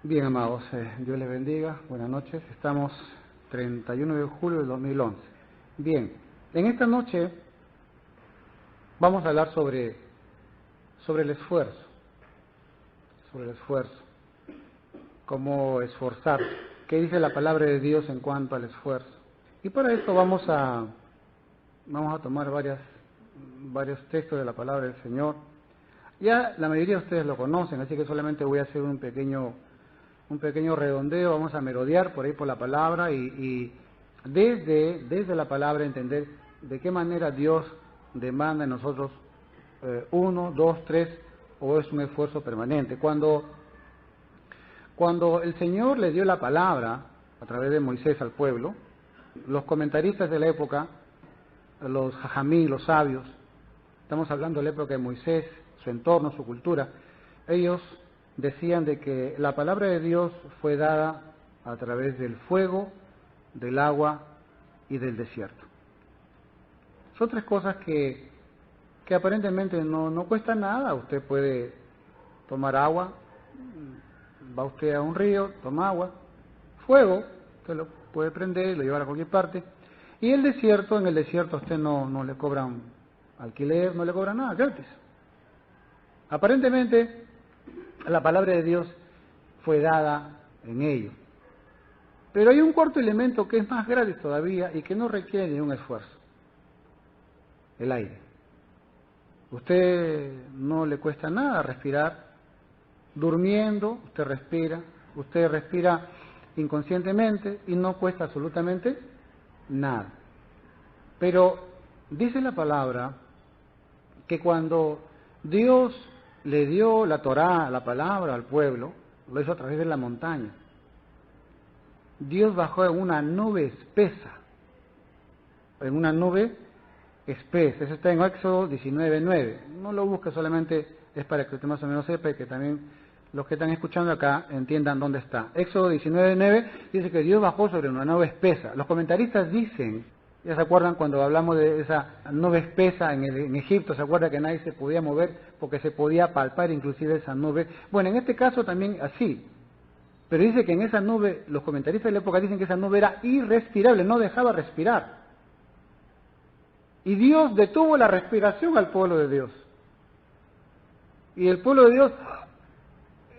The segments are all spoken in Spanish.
Bien, amados, Dios les bendiga, buenas noches. Estamos 31 de julio del 2011. Bien, en esta noche vamos a hablar sobre el esfuerzo, cómo esforzarse, qué dice la palabra de Dios en cuanto al esfuerzo. Y para eso vamos a tomar varios textos de la palabra del Señor. Ya la mayoría de ustedes lo conocen, así que solamente voy a hacer un pequeño redondeo, vamos a merodear por ahí por la palabra y desde la palabra entender de qué manera Dios demanda en nosotros 1, 2, 3, o es un esfuerzo permanente. Cuando el Señor le dio la palabra a través de Moisés al pueblo, los comentaristas de la época, los jajamí, los sabios, estamos hablando de la época de Moisés, su entorno, su cultura, ellos decían de que la palabra de Dios fue dada a través del fuego, del agua y del desierto. Son tres cosas que aparentemente no cuestan nada. Usted puede tomar agua, va usted a un río, toma agua, fuego, usted lo puede prender, lo llevar a cualquier parte, y en el desierto a usted no le cobran alquiler, no le cobran nada, gratis. Aparentemente la palabra de Dios fue dada en ello. Pero hay un cuarto elemento que es más gratis todavía y que no requiere ni un esfuerzo: el aire. Usted no le cuesta nada respirar. Durmiendo, usted respira inconscientemente y no cuesta absolutamente nada. Pero dice la palabra que cuando Dios le dio la Torá, la palabra al pueblo, lo hizo a través de la montaña. Dios bajó en una nube espesa, Eso está en Éxodo 19:9. No lo busque, solamente es para que usted más o menos sepa y que también los que están escuchando acá entiendan dónde está. Éxodo 19:9 dice que Dios bajó sobre una nube espesa. Los comentaristas dicen, ya se acuerdan cuando hablamos de esa nube espesa en Egipto, se acuerda que nadie se podía mover porque se podía palpar inclusive esa nube. Bueno, en este caso también así. Pero dice que en esa nube, los comentaristas de la época dicen que esa nube era irrespirable, no dejaba respirar. Y Dios detuvo la respiración al pueblo de Dios. Y el pueblo de Dios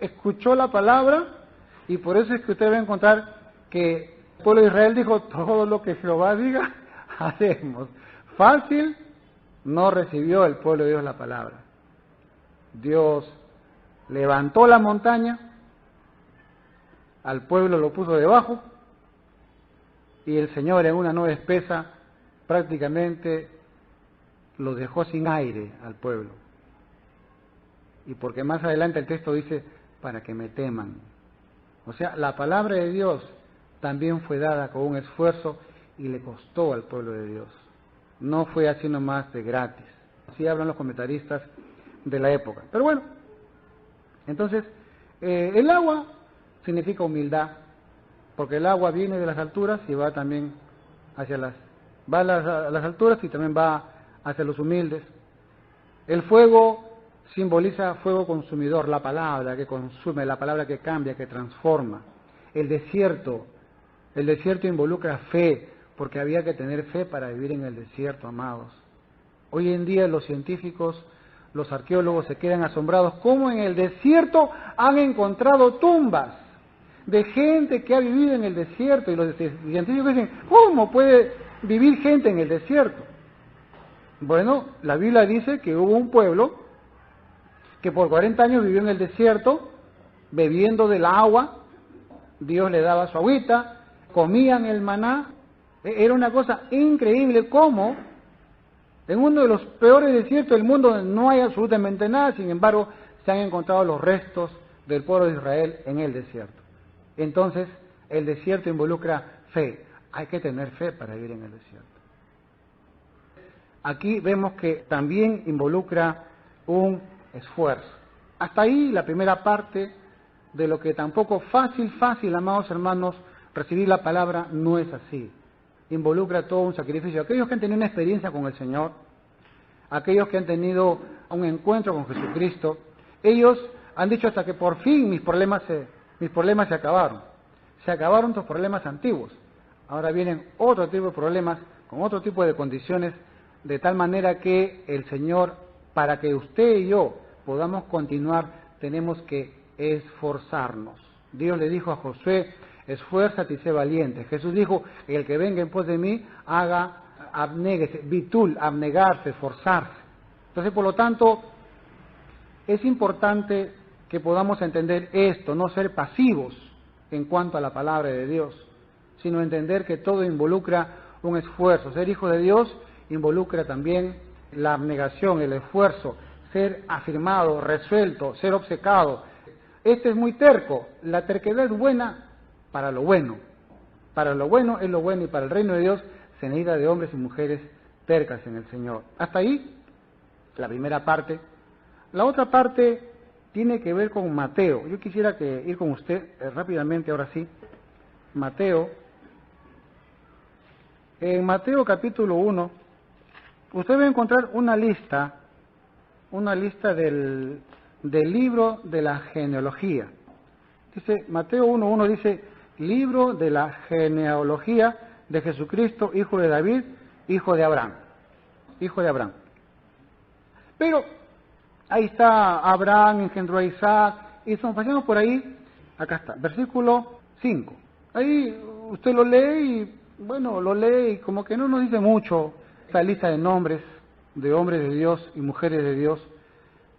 escuchó la palabra, y por eso es que usted va a encontrar que el pueblo de Israel dijo: todo lo que Jehová diga, hacemos. Fácil no recibió el pueblo de Dios la palabra. Dios levantó la montaña, al pueblo lo puso debajo, y el Señor en una nube espesa prácticamente lo dejó sin aire al pueblo. Y porque más adelante el texto dice: para que me teman. O sea, la palabra de Dios también fue dada con un esfuerzo y le costó al pueblo de Dios. No fue así nomás de gratis. Así hablan los comentaristas de la época. Pero bueno, entonces, el agua significa humildad, porque el agua viene de las alturas y va también va a las alturas y también va hacia los humildes. El fuego simboliza fuego consumidor, la palabra que consume, la palabra que cambia, que transforma. El desierto involucra fe, porque había que tener fe para vivir en el desierto, amados. Hoy en día los científicos, los arqueólogos se quedan asombrados cómo en el desierto han encontrado tumbas de gente que ha vivido en el desierto, y los científicos dicen: ¿cómo puede vivir gente en el desierto? Bueno, la Biblia dice que hubo un pueblo que por 40 años vivió en el desierto, bebiendo del agua. Dios le daba su agüita, comían el maná. Era una cosa increíble cómo en uno de los peores desiertos del mundo no hay absolutamente nada, sin embargo se han encontrado los restos del pueblo de Israel en el desierto. Entonces, el desierto involucra fe. Hay que tener fe para vivir en el desierto. Aquí vemos que también involucra un esfuerzo. Hasta ahí la primera parte de lo que tampoco fácil, amados hermanos, recibir la palabra no es así. Involucra todo un sacrificio. Aquellos que han tenido una experiencia con el Señor, aquellos que han tenido un encuentro con Jesucristo, ellos han dicho: hasta que por fin mis problemas mis problemas se acabaron tus problemas antiguos, ahora vienen otro tipo de problemas, con otro tipo de condiciones, de tal manera que el Señor, para que usted y yo podamos continuar, tenemos que esforzarnos. Dios le dijo a Josué, esfuérzate y sé valiente. Jesús dijo, el que venga en pos de mí, abnéguese, bitul, abnegarse, esforzarse. Entonces, por lo tanto, es importante que podamos entender esto, no ser pasivos en cuanto a la palabra de Dios, sino entender que todo involucra un esfuerzo. Ser hijo de Dios involucra también la abnegación, el esfuerzo, ser afirmado, resuelto, ser obcecado. Este es muy terco. La terquedad es buena para lo bueno. Para lo bueno es lo bueno y para el reino de Dios se necesita de hombres y mujeres tercas en el Señor. Hasta ahí, la primera parte. La otra parte tiene que ver con Mateo. Yo quisiera ir con usted rápidamente, ahora sí. Mateo. En Mateo capítulo 1, usted va a encontrar una lista del libro de la genealogía. Dice, Mateo 1:1 dice, libro de la genealogía de Jesucristo, hijo de David, hijo de Abraham. Hijo de Abraham. Pero ahí está, Abraham engendró a Isaac, y nos pasamos por ahí, acá está, versículo 5. Ahí usted lo lee y, bueno, lo lee y como que no nos dice mucho esta lista de nombres de hombres de Dios y mujeres de Dios.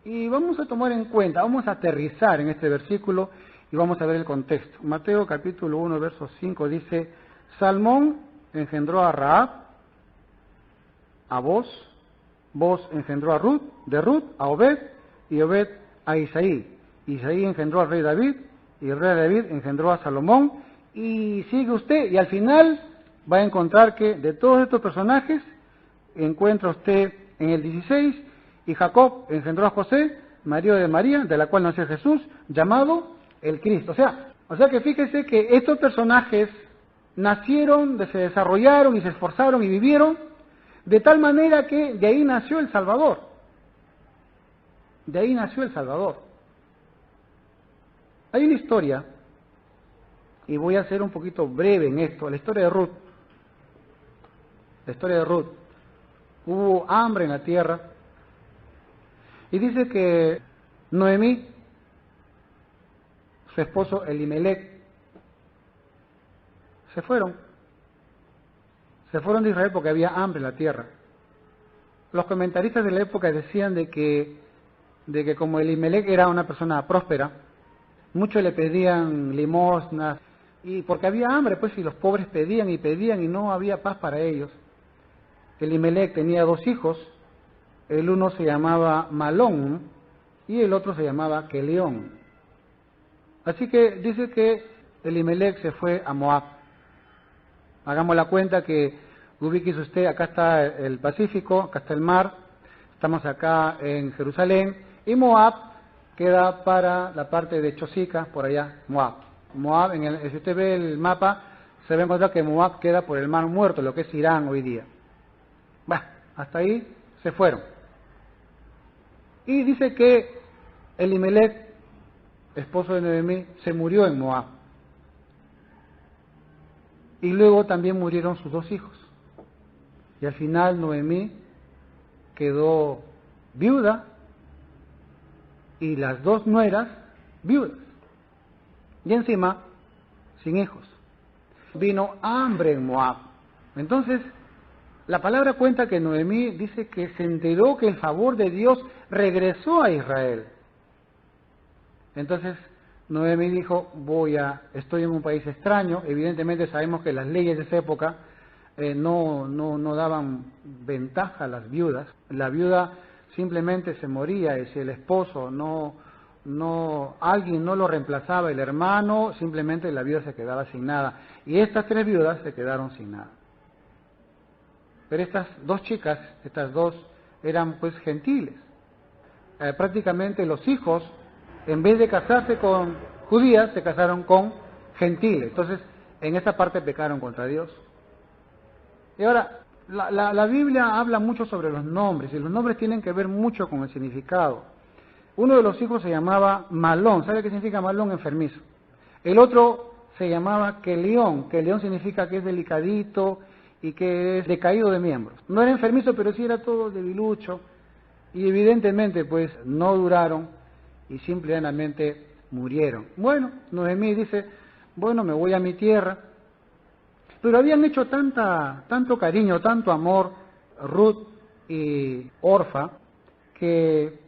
Y vamos a tomar en cuenta, vamos a aterrizar en este versículo y vamos a ver el contexto. Mateo capítulo 1, verso 5 dice, Salmón engendró a Rahab, a Boz engendró a Ruth, de Ruth a Obed, y Obed a Isaí. Isaí engendró al rey David, y el rey David engendró a Salomón, y sigue usted, y al final va a encontrar que de todos estos personajes, encuentra usted en el 16, y Jacob engendró a José, marido de María, de la cual nació Jesús, llamado el Cristo. O sea que fíjese que estos personajes nacieron, se desarrollaron y se esforzaron y vivieron de tal manera que de ahí nació el Salvador. De ahí nació el Salvador. Hay una historia, y voy a ser un poquito breve en esto, la historia de Ruth. La historia de Ruth. Hubo hambre en la tierra, y dice que Noemí, su esposo Elimelec, se fueron de Israel porque había hambre en la tierra. Los comentaristas de la época decían de que como Elimelec era una persona próspera, muchos le pedían limosnas, y porque había hambre, pues, y los pobres pedían y no había paz para ellos. Elimelec tenía 2 hijos, el uno se llamaba Malón y el otro se llamaba Kelión. Así que dice que Elimelec se fue a Moab. Hagamos la cuenta que, ubíquese usted, acá está el Pacífico, acá está el mar, estamos acá en Jerusalén, y Moab queda para la parte de Chosica, por allá, Moab. Moab, si usted ve el mapa, se va a encontrar que Moab queda por el mar Muerto, lo que es Irán hoy día. Bueno, hasta ahí se fueron. Y dice que Elimelec, esposo de Noemí, se murió en Moab. Y luego también murieron sus 2 hijos. Y al final Noemí quedó viuda y las 2 nueras viudas. Y encima, sin hijos. Vino hambre en Moab. Entonces, la palabra cuenta que Noemí dice que se enteró que el favor de Dios regresó a Israel. Entonces, Noemí dijo, estoy en un país extraño, evidentemente sabemos que las leyes de esa época no daban ventaja a las viudas. La viuda simplemente se moría y si el esposo alguien no lo reemplazaba, el hermano, simplemente la viuda se quedaba sin nada. Y estas 3 viudas se quedaron sin nada. Pero estas 2 chicas, estas 2 eran pues gentiles. Prácticamente los hijos, en vez de casarse con judías, se casaron con gentiles. Entonces, en esa parte pecaron contra Dios. Y ahora, la Biblia habla mucho sobre los nombres, y los nombres tienen que ver mucho con el significado. Uno de los hijos se llamaba Malón. ¿Sabe qué significa Malón? Enfermizo. El otro se llamaba Kelión. Kelión significa que es delicadito y que es decaído de miembros. No era enfermizo, pero sí era todo debilucho. Y evidentemente, pues, no duraron y simplemente murieron. Bueno, Noemí dice, bueno, me voy a mi tierra. Pero habían hecho tanto cariño, tanto amor, Ruth y Orfa, que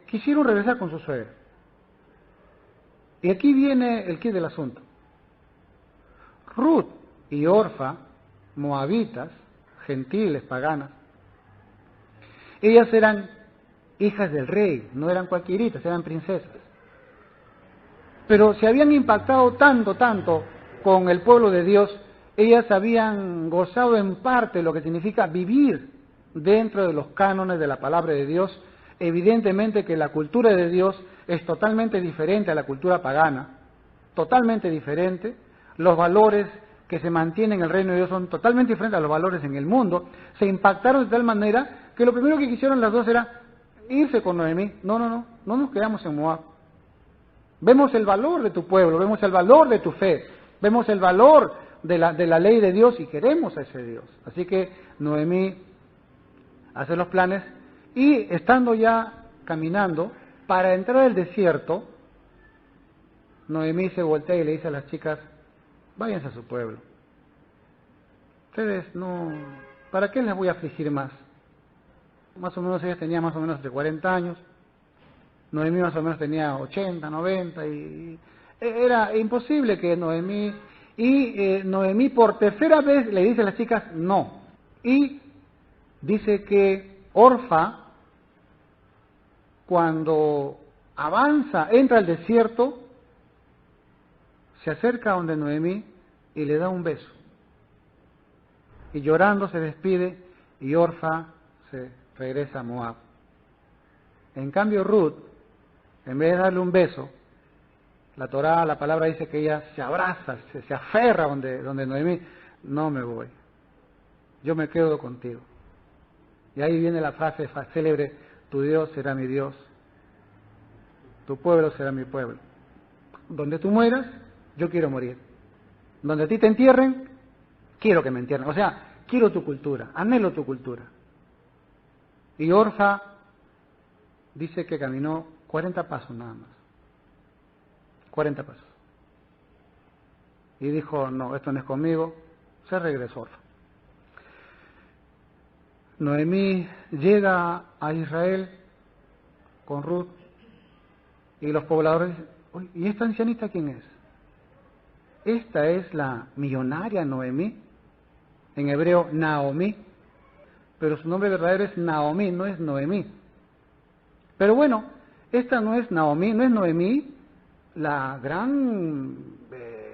quisieron regresar con su suegra. Y aquí viene el quid del asunto. Ruth y Orfa, moabitas, gentiles, paganas, ellas eran hijas del rey, no eran cualquieritas, eran princesas. Pero se habían impactado tanto con el pueblo de Dios, ellas habían gozado en parte lo que significa vivir dentro de los cánones de la palabra de Dios. Evidentemente que la cultura de Dios es totalmente diferente a la cultura pagana, totalmente diferente. Los valores que se mantienen en el reino de Dios son totalmente diferentes a los valores en el mundo. Se impactaron de tal manera que lo primero que quisieron las dos era irse con Noemí. No nos quedamos en Moab. Vemos el valor de tu pueblo, vemos el valor de tu fe, vemos el valor de la ley de Dios y queremos a ese Dios. Así que Noemí hace los planes y estando ya caminando para entrar al desierto, Noemí se voltea y le dice a las chicas, váyanse a su pueblo. Ustedes no, ¿para qué les voy a afligir más? Más o menos ellas tenían más o menos de 40 años, Noemí más o menos tenía 80, 90 y era imposible que Noemí... Y Noemí por tercera vez le dice a las chicas no. Y dice que Orfa, cuando avanza, entra al desierto, se acerca a donde Noemí y le da un beso. Y llorando se despide y Orfa se regresa a Moab. En cambio Ruth, en vez de darle un beso, la Torá, la palabra dice que ella se abraza, se aferra donde Noemí, no me voy, yo me quedo contigo. Y ahí viene la frase célebre, tu Dios será mi Dios, tu pueblo será mi pueblo. Donde tú mueras, yo quiero morir. Donde a ti te entierren, quiero que me entierren. O sea, quiero tu cultura, anhelo tu cultura. Y Orfa dice que caminó 40 pasos nada más. 40 pasos. Y dijo, no, esto no es conmigo, se regresó. Noemí llega a Israel con Ruth y los pobladores dicen, uy, ¿y esta ancianita quién es? Esta es la millonaria Noemí, en hebreo Naomí, pero su nombre verdadero es Naomí, no es Noemí. Pero bueno, esta no es Naomí, no es Noemí, la gran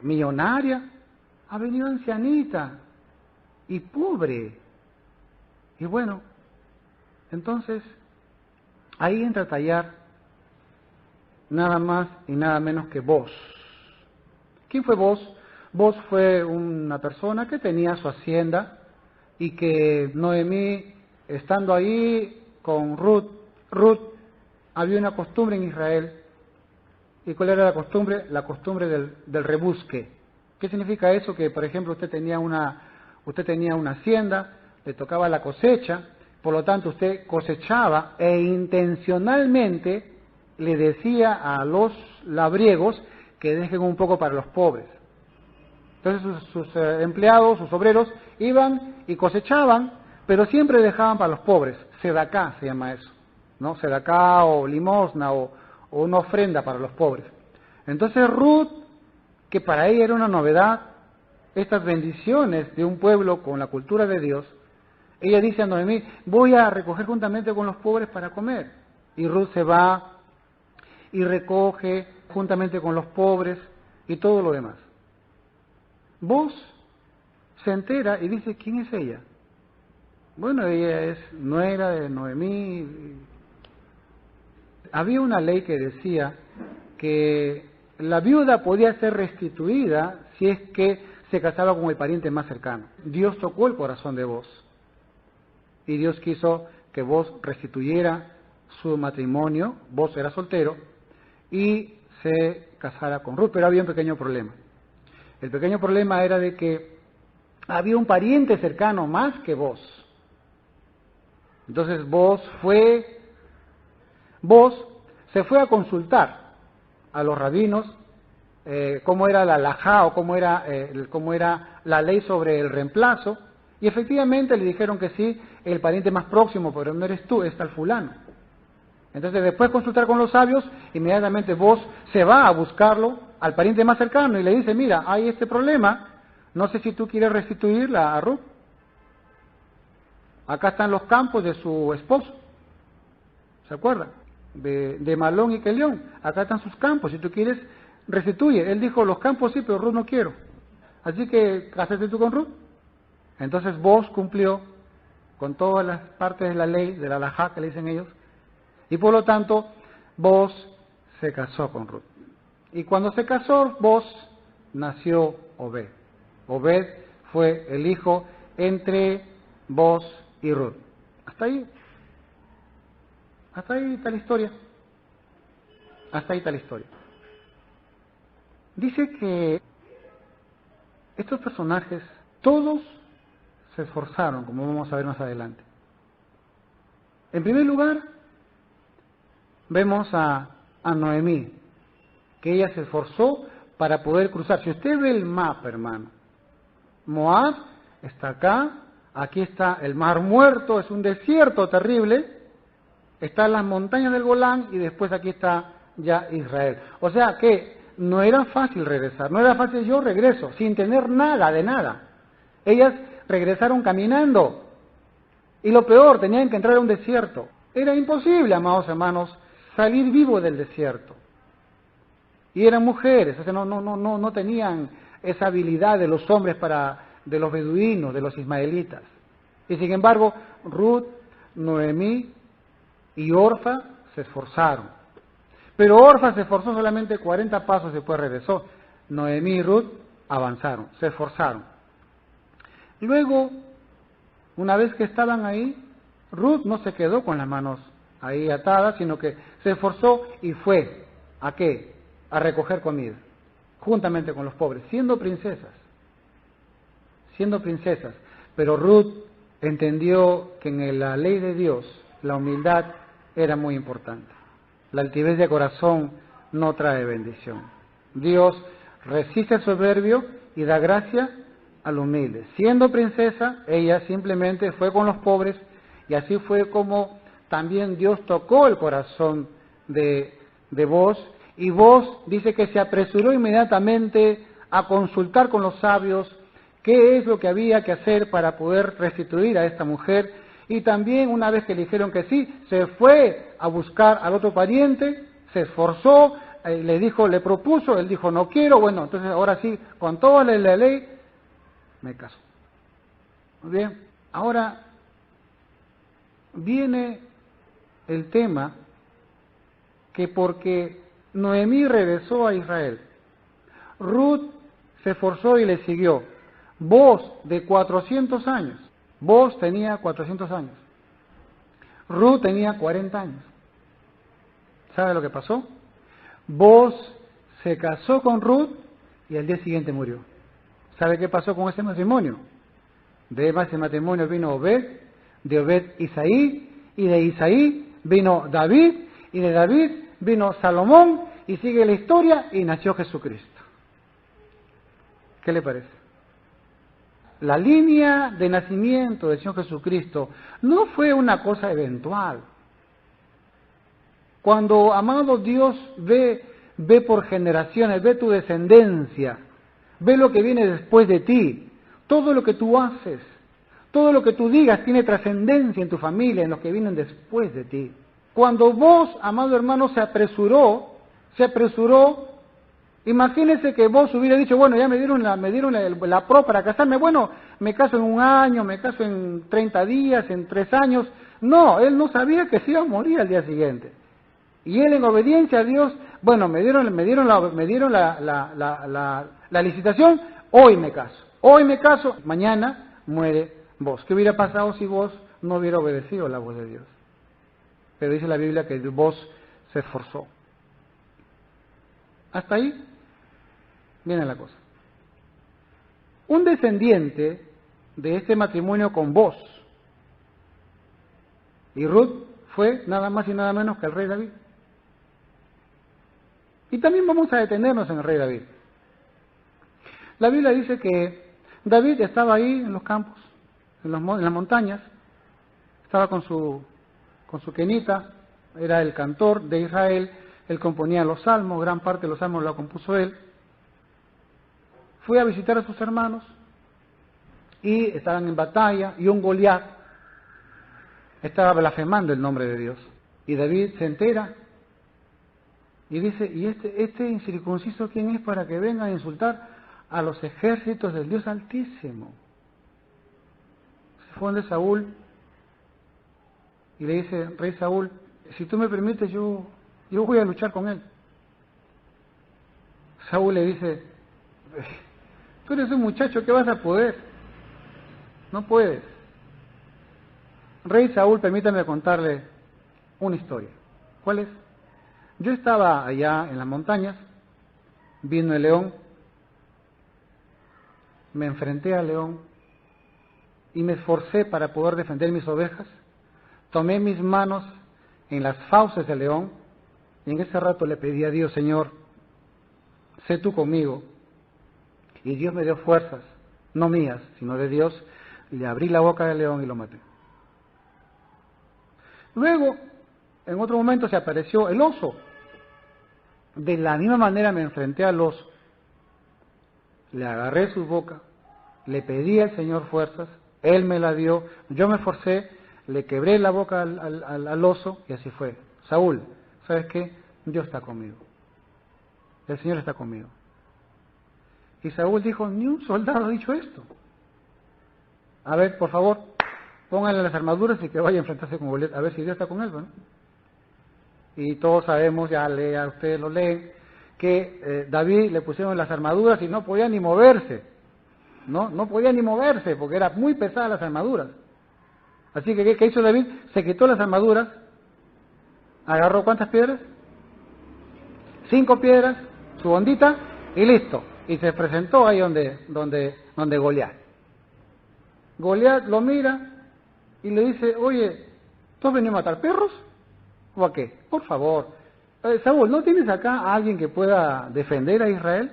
millonaria, ha venido ancianita y pobre. Y bueno, entonces ahí entra a tallar nada más y nada menos que Boz. ¿Quién fue Boz? Boz fue una persona que tenía su hacienda y que Noemí, estando ahí con Ruth, había una costumbre en Israel. ¿Y cuál era la costumbre? La costumbre del rebusque. ¿Qué significa eso? Que, por ejemplo, usted tenía una hacienda, le tocaba la cosecha, por lo tanto usted cosechaba e intencionalmente le decía a los labriegos que dejen un poco para los pobres. Entonces sus empleados, sus obreros, iban y cosechaban, pero siempre dejaban para los pobres. Sedacá se llama eso, ¿no? Sedacá o limosna o una ofrenda para los pobres. Entonces Ruth, que para ella era una novedad, estas bendiciones de un pueblo con la cultura de Dios, ella dice a Noemí, voy a recoger juntamente con los pobres para comer. Y Ruth se va y recoge juntamente con los pobres y todo lo demás. Boz se entera y dice, ¿quién es ella? Bueno, ella es nuera de Noemí. Había una ley que decía que la viuda podía ser restituida si es que se casaba con el pariente más cercano. Dios tocó el corazón de Boz y Dios quiso que Boz restituyera su matrimonio. Boz era soltero y se casara con Ruth, pero había un pequeño problema. El pequeño problema era de que había un pariente cercano más que Boaz. Entonces Boaz se fue a consultar a los rabinos cómo era la halajá o cómo era la ley sobre el reemplazo, y efectivamente le dijeron que sí, el pariente más próximo, pero no eres tú, es tal fulano. Entonces, después de consultar con los sabios, inmediatamente Boaz se va a buscarlo al pariente más cercano y le dice, mira, hay este problema, no sé si tú quieres restituirla a Ruth. Acá están los campos de su esposo, ¿se acuerdan? De Malón y Kelión, acá están sus campos, si tú quieres, restituye. Él dijo, los campos sí, pero Ruth no quiero. Así que, cásate tú con Ruth. Entonces Boaz cumplió con todas las partes de la ley, de la halajá que le dicen ellos, y por lo tanto, Boaz se casó con Ruth. Y cuando se casó Boaz, nació Obed. Obed fue el hijo entre Boaz y Ruth. Hasta ahí está la historia. Hasta ahí está la historia. Dice que estos personajes, todos se esforzaron, como vamos a ver más adelante. En primer lugar, vemos a Noemí, que ella se esforzó para poder cruzar. Si usted ve el mapa, hermano, Moab está acá, aquí está el Mar Muerto, es un desierto terrible, están las montañas del Golán y después aquí está ya Israel. O sea que no era fácil regresar, no era fácil, yo regreso sin tener nada de nada. Ellas regresaron caminando y lo peor, tenían que entrar a un desierto. Era imposible, amados hermanos, salir vivo del desierto. Y eran mujeres, o sea, no tenían esa habilidad de los hombres de los beduinos, de los ismaelitas. Y sin embargo, Ruth, Noemí y Orfa se esforzaron. Pero Orfa se esforzó solamente 40 pasos y después regresó. Noemí y Ruth avanzaron, se esforzaron. Luego, una vez que estaban ahí, Ruth no se quedó con las manos ahí atadas, sino que se esforzó y fue, ¿a qué? A recoger comida, juntamente con los pobres, siendo princesas. Pero Ruth entendió que en la ley de Dios la humildad era muy importante. La altivez de corazón no trae bendición. Dios resiste al soberbio y da gracia al humilde. Siendo princesa, ella simplemente fue con los pobres y así fue como también Dios tocó el corazón de Boaz, y Boaz dice que se apresuró inmediatamente a consultar con los sabios qué es lo que había que hacer para poder restituir a esta mujer, y también una vez que le dijeron que sí, se fue a buscar al otro pariente, se esforzó, le propuso, él dijo no quiero, bueno, entonces ahora sí, con toda la ley, me caso. Muy bien, ahora viene el tema que porque Noemí regresó a Israel, Ruth se esforzó y le siguió. Boaz de 400 años, Boaz tenía 400 años, Ruth tenía 40 años. ¿Sabe lo que pasó? Boaz se casó con Ruth y al día siguiente murió. ¿Sabe qué pasó con ese matrimonio? De ese matrimonio vino Obed, de Obed Isaí, y de Isaí vino David, y de David vino Salomón, y sigue la historia, y nació Jesucristo. ¿Qué le parece? La línea de nacimiento del Señor Jesucristo no fue una cosa eventual. Cuando, amado Dios, ve por generaciones, ve tu descendencia, ve lo que viene después de ti, todo lo que tú haces, todo lo que tú digas tiene trascendencia en tu familia, en los que vienen después de ti. Cuando vos, amado hermano, se apresuró, imagínese que vos hubiera dicho, bueno, ya me dieron la pro para casarme, bueno, me caso en 1 año, me caso en 30 días, en 3 años. No, él no sabía que se iba a morir al día siguiente. Y él en obediencia a Dios, bueno, me dieron la licitación, hoy me caso, mañana muere vos. ¿Qué hubiera pasado si vos no hubiera obedecido la voz de Dios? Pero dice la Biblia que vos se esforzó. Hasta ahí viene la cosa. Un descendiente de este matrimonio con Booz y Ruth fue nada más y nada menos que el rey David. Y también vamos a detenernos en el rey David. La Biblia dice que David estaba ahí en los campos, en las montañas, estaba con su quenita, era el cantor de Israel, él componía los salmos, gran parte de los salmos la compuso él. Fue a visitar a sus hermanos y estaban en batalla, y un Goliat estaba blasfemando el nombre de Dios. Y David se entera y dice, ¿y este incircunciso quién es para que venga a insultar a los ejércitos del Dios Altísimo? Se fue donde Saúl y le dice, rey Saúl, si tú me permites, yo voy a luchar con él. Saúl le dice, tú eres un muchacho, ¿qué vas a poder? No puedes. Rey Saúl, permítame contarle una historia. ¿Cuál es? Yo estaba allá en las montañas, vino el león, me enfrenté al león y me esforcé para poder defender mis ovejas. Tomé mis manos en las fauces del león y en ese rato le pedí a Dios, Señor, sé tú conmigo. Y Dios me dio fuerzas, no mías, sino de Dios. Le abrí la boca del león y lo maté. Luego, en otro momento se apareció el oso. De la misma manera me enfrenté al oso. Le agarré su boca, le pedí al Señor fuerzas, Él me la dio, yo me esforcé, le quebré la boca al oso y así fue. Saúl, ¿sabes qué? Dios está conmigo. El Señor está conmigo. Y Saúl dijo, ni un soldado ha dicho esto. A ver, por favor, pónganle las armaduras y que vaya a enfrentarse con Goliat, a ver si Dios está con él, ¿no? Y todos sabemos, ya ustedes lo leen, que David le pusieron las armaduras y no podía ni moverse. No podía ni moverse porque eran muy pesadas las armaduras. Así que, ¿qué hizo David? Se quitó las armaduras, agarró ¿cuántas piedras? 5 piedras, su ondita y listo. Y se presentó ahí donde Goliat. Goliat lo mira y le dice, oye, ¿tú has venido a matar perros? ¿O a qué? Por favor. Saúl, ¿no tienes acá a alguien que pueda defender a Israel?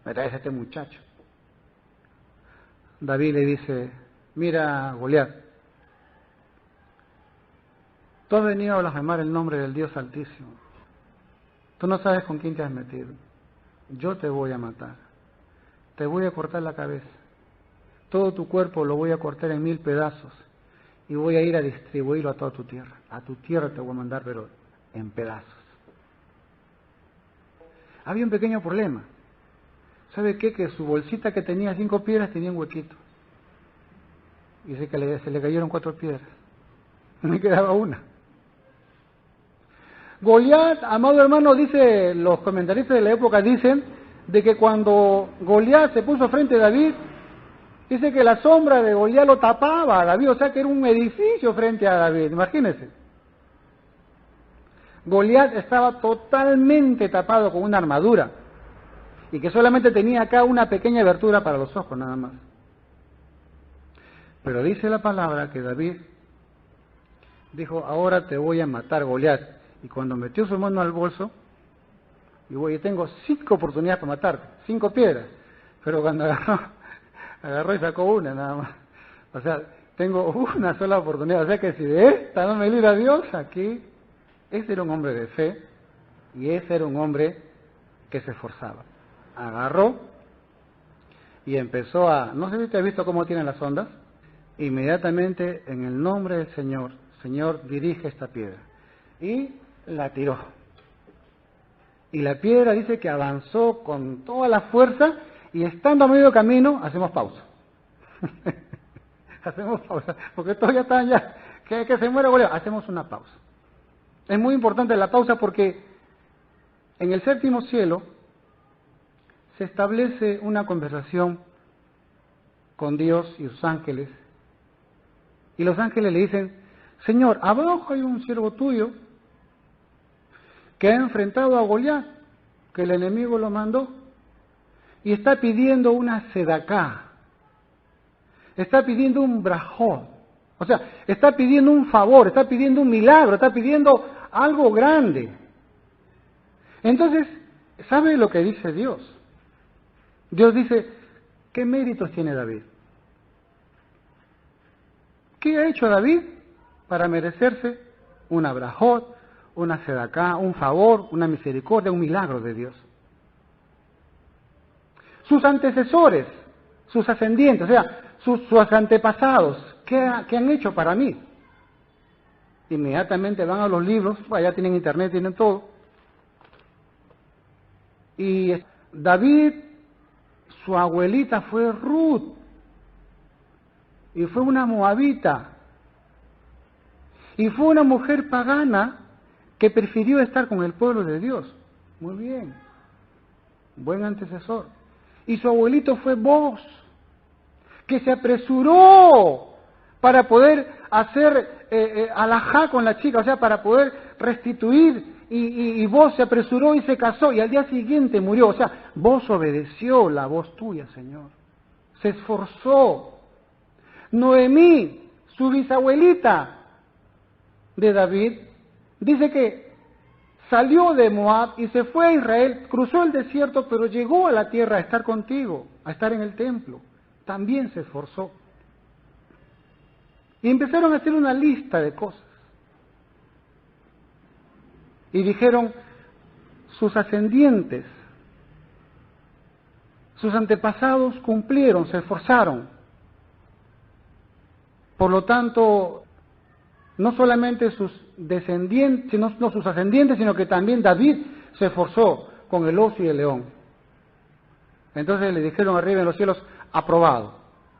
Me traes a este muchacho. David le dice, mira, Goliat, tú has venido a blasfemar el nombre del Dios Altísimo. Tú no sabes con quién te has metido. Yo te voy a matar. Te voy a cortar la cabeza. Todo tu cuerpo lo voy a cortar en 1000 pedazos y voy a ir a distribuirlo a toda tu tierra. A tu tierra te voy a mandar, pero en pedazos. Había un pequeño problema. ¿Sabe qué? Que su bolsita que tenía 5 piedras tenía un huequito. Y dice que se le cayeron 4 piedras. Me quedaba una. Goliat, amado hermano, dice, los comentaristas de la época dicen, de que cuando Goliat se puso frente a David, dice que la sombra de Goliat lo tapaba a David, o sea que era un edificio frente a David, imagínense. Goliat estaba totalmente tapado con una armadura y que solamente tenía acá una pequeña abertura para los ojos nada más. Pero dice la palabra que David dijo, ahora te voy a matar, Goliat. Y cuando metió su mano al bolso, digo, yo tengo 5 oportunidades para matarte, 5 piedras. Pero cuando agarró y sacó una nada más. O sea, tengo una sola oportunidad. O sea que si de esta no me libra Dios, aquí, ese era un hombre de fe y ese era un hombre que se esforzaba. Agarró y empezó no sé si te has visto cómo tienen las ondas, inmediatamente en el nombre del Señor, Señor, dirige esta piedra. Y la tiró. Y la piedra dice que avanzó con toda la fuerza y estando a medio camino, hacemos pausa. Hacemos pausa, porque todos ya están que se muere Goliat. Hacemos una pausa. Es muy importante la pausa porque en el 7º cielo se establece una conversación con Dios y sus ángeles. Y los ángeles le dicen, Señor, abajo hay un siervo tuyo que ha enfrentado a Goliat. que el enemigo lo mandó. Y está pidiendo una sedaká. Está pidiendo un brajot. O sea, está pidiendo un favor, está pidiendo un milagro, está pidiendo algo grande. Entonces, ¿sabe lo que dice Dios? Dios dice, ¿qué méritos tiene David? ¿Qué ha hecho David para merecerse una brajot, una sedaká, un favor, una misericordia, un milagro de Dios? Sus antecesores, sus ascendientes, o sea, sus antepasados, ¿qué han hecho para mí? Inmediatamente van a los libros, allá tienen internet, tienen todo. Y David, su abuelita fue Ruth, y fue una moabita, y fue una mujer pagana que prefirió estar con el pueblo de Dios. Muy bien, buen antecesor. Y su abuelito fue Boz, que se apresuró para poder hacer alajá con la chica, o sea, para poder restituir, y Boz se apresuró y se casó, y al día siguiente murió. O sea, Boz obedeció la voz tuya, Señor. Se esforzó. Noemí, su bisabuelita de David, dice que salió de Moab y se fue a Israel, cruzó el desierto, pero llegó a la tierra a estar contigo, a estar en el templo. También se esforzó. Y empezaron a hacer una lista de cosas. Y dijeron, sus ascendientes, sus antepasados cumplieron, se esforzaron. Por lo tanto, no solamente sus descendientes, no sus ascendientes, sino que también David se esforzó con el oso y el león. Entonces le dijeron arriba en los cielos, aprobado.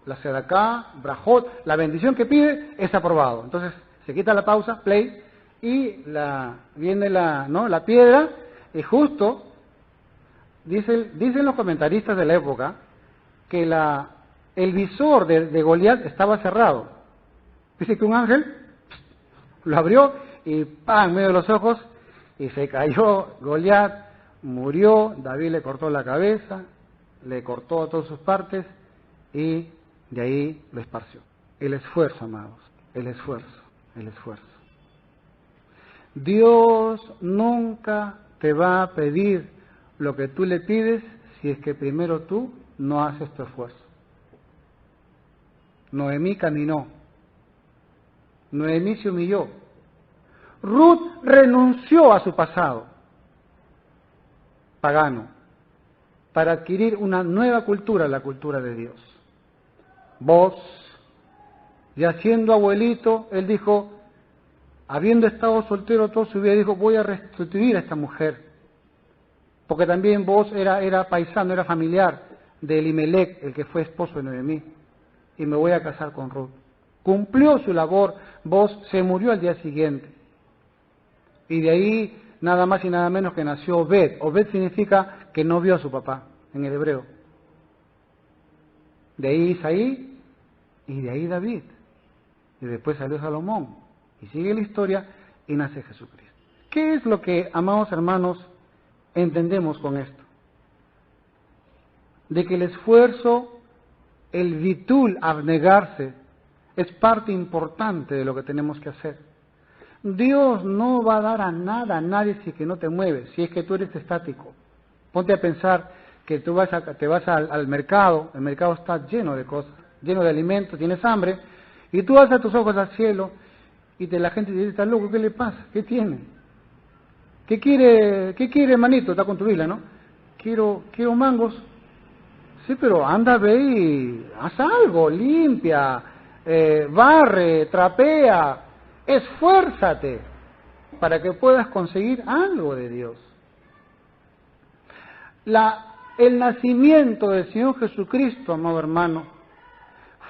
La sedaká, brajot, la bendición que pide es aprobado. Entonces se quita la pausa, play, y viene la piedra, y justo, dicen los comentaristas de la época, que el visor de Goliat estaba cerrado. Dice que un ángel lo abrió y ¡pam! En medio de los ojos, y se cayó Goliat, murió, David le cortó la cabeza, le cortó a todas sus partes, y de ahí lo esparció. El esfuerzo, amados, el esfuerzo, el esfuerzo. Dios nunca te va a pedir lo que tú le pides si es que primero tú no haces tu esfuerzo. Noemí caminó. Noemí se humilló. Ruth renunció a su pasado pagano para adquirir una nueva cultura, la cultura de Dios. Boz, ya siendo abuelito, él dijo, habiendo estado soltero toda su vida, dijo, voy a restituir a esta mujer. Porque también Boz era paisano, era familiar de Elimelech, el que fue esposo de Noemí. Y me voy a casar con Ruth. Cumplió su labor, Boz se murió al día siguiente. Y de ahí nada más y nada menos que nació Obed. Obed significa que no vio a su papá, en el hebreo. De ahí Isaí, y de ahí David. Y después salió Salomón. Y sigue la historia y nace Jesucristo. ¿Qué es lo que, amados hermanos, entendemos con esto? De que el esfuerzo, el vitul, abnegarse, es parte importante de lo que tenemos que hacer. Dios no va a dar a nadie si es que no te mueves, si es que tú eres estático. Ponte a pensar que tú te vas al mercado, el mercado está lleno de cosas, lleno de alimentos, tienes hambre, y tú alzas tus ojos al cielo, y la gente te dice, está loco, ¿qué le pasa? ¿Qué tiene? ¿Qué quiere, hermanito? Está con tu Biblia, ¿no? Quiero mangos. Sí, pero anda, ve y haz algo, limpia, barre, trapea, esfuérzate para que puedas conseguir algo de Dios. El nacimiento del Señor Jesucristo, amado hermano,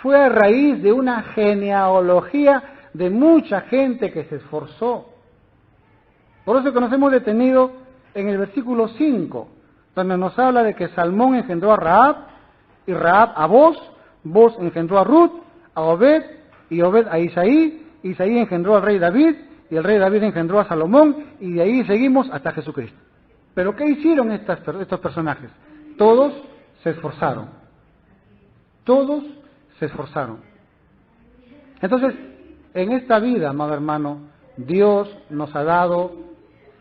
fue a raíz de una genealogía de mucha gente que se esforzó. Por eso que nos hemos detenido en el versículo 5, donde nos habla de que Salmón engendró a Rahab, y Rahab a Boz, Boz engendró a Ruth, a Obed, y Obed a Isaí, engendró al rey David, y el rey David engendró a Salomón, y de ahí seguimos hasta Jesucristo. Pero ¿qué hicieron estos personajes? Todos se esforzaron. Todos se esforzaron. Entonces, en esta vida, amado hermano, Dios nos ha dado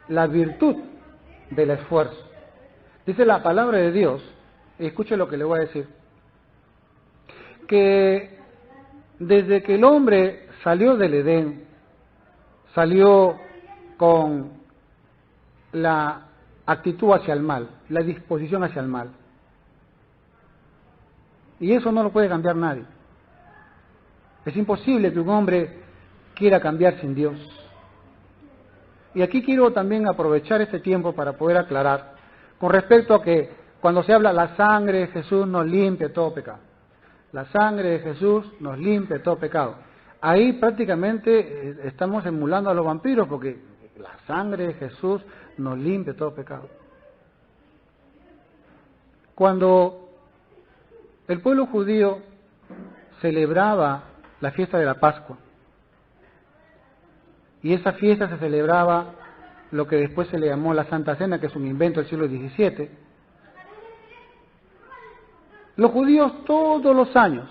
la virtud del esfuerzo. Dice la palabra de Dios, y escuche lo que le voy a decir, que desde que el hombre salió del Edén, salió con la actitud hacia el mal, la disposición hacia el mal. Y eso no lo puede cambiar nadie. Es imposible que un hombre quiera cambiar sin Dios. Y aquí quiero también aprovechar este tiempo para poder aclarar con respecto a que cuando se habla la sangre de Jesús nos limpia todo pecado. La sangre de Jesús nos limpia todo pecado. Ahí prácticamente estamos emulando a los vampiros porque la sangre de Jesús nos limpia todo pecado. Cuando el pueblo judío celebraba la fiesta de la Pascua, y esa fiesta se celebraba lo que después se le llamó la Santa Cena, que es un invento del siglo XVII, los judíos todos los años,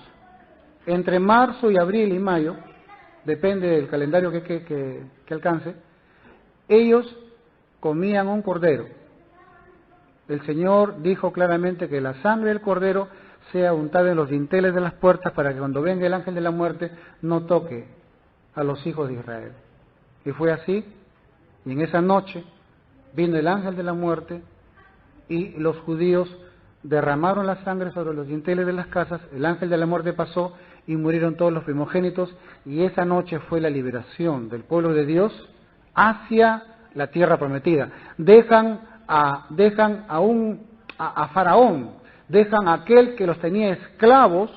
entre marzo y abril y mayo, depende del calendario que alcance, ellos comían un cordero. El Señor dijo claramente que la sangre del cordero sea untada en los dinteles de las puertas para que cuando venga el ángel de la muerte no toque a los hijos de Israel. Y fue así, y en esa noche vino el ángel de la muerte y los judíos derramaron la sangre sobre los dinteles de las casas, el ángel de la muerte pasó y murieron todos los primogénitos, y esa noche fue la liberación del pueblo de Dios hacia la tierra prometida. Dejan a Faraón, dejan a aquel que los tenía esclavos,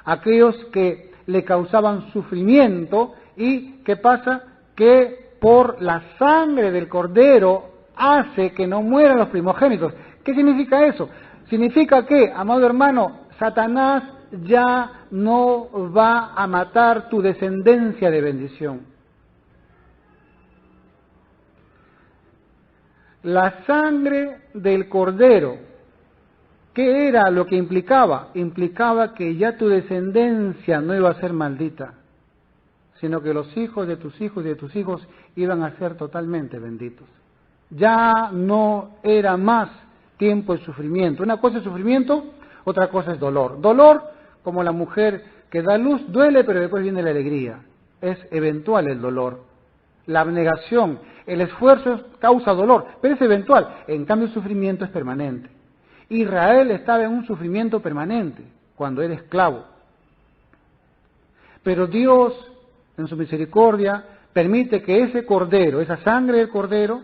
aquellos que le causaban sufrimiento, y ¿qué pasa? Que por la sangre del cordero hace que no mueran los primogénitos. ¿Qué significa eso? Significa que, amado hermano, Satanás ya no va a matar tu descendencia de bendición. La sangre del cordero, ¿qué era lo que implicaba? Implicaba que ya tu descendencia no iba a ser maldita, sino que los hijos de tus hijos y de tus hijos iban a ser totalmente benditos. Ya no era más tiempo de sufrimiento. Una cosa es sufrimiento, otra cosa es dolor. Dolor, como la mujer que da luz, duele, pero después viene la alegría. Es eventual el dolor. La abnegación, el esfuerzo causa dolor, pero es eventual. En cambio, el sufrimiento es permanente. Israel estaba en un sufrimiento permanente cuando era esclavo. Pero Dios, en su misericordia, permite que ese cordero, esa sangre del cordero,